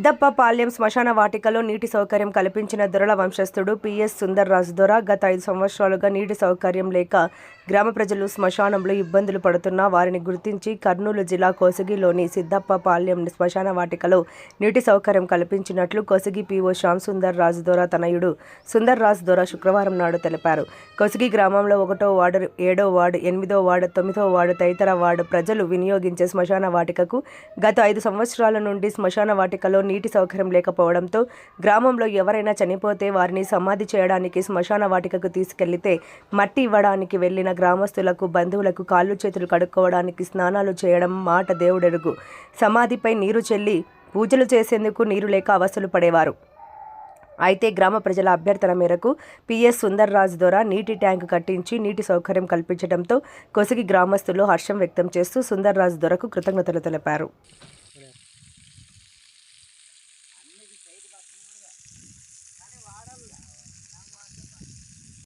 సిద్దప్పపాలెం శ్మశాన వాటికలో నీటి సౌకర్యం కల్పించిన దొరల వంశస్థుడు పిఎస్ సుందర్రాజు దొర గత 5 సంవత్సరాలుగా నీటి సౌకర్యం లేక గ్రామ ప్రజలు శ్మశానంలో ఇబ్బందులు పడుతున్నా వారిని గుర్తించి కర్నూలు జిల్లా కోసిగిలోని సిద్దప్పపాలెం శ్మశాన వాటికలో నీటి సౌకర్యం కల్పించినట్లు కోసిగి పిఓ శ్యామ్ సుందర్రాజు దొర తనయుడు సుందర్రాజు దొర శుక్రవారం నాడు తెలిపారు. కోసిగి గ్రామంలో 1వ వార్డు, 7వ వార్డు, 8వ వార్డు, 9వ వార్డు తదితర వార్డు ప్రజలు వినియోగించే శ్మశాన వాటికకు గత 5 సంవత్సరాల నుండి శ్మశాన వాటికలో నీటి సౌకర్యం లేకపోవడంతో గ్రామంలో ఎవరైనా చనిపోతే వారిని సమాధి చేయడానికి శ్మశాన వాటికకు తీసుకెళ్లితే మట్టి ఇవ్వడానికి వెళ్లిన గ్రామస్తులకు బంధువులకు కాళ్ళు చేతులు కడుక్కోవడానికి స్నానాలు చేయడం మాట దేవుడెరుగు. సమాధిపై నీరు చెల్లి పూజలు చేసేందుకు నీరు లేక అవస్థలు పడేవారు. అయితే గ్రామ ప్రజల అభ్యర్థన మేరకు పిఎస్ సుందర్రాజు ద్వారా నీటి ట్యాంకు కట్టించి నీటి సౌకర్యం కల్పించడంతో కొసిగి గ్రామస్తులు హర్షం వ్యక్తం చేస్తూ సుందర్రాజు దొరకు కృతజ్ఞతలు తెలిపారు.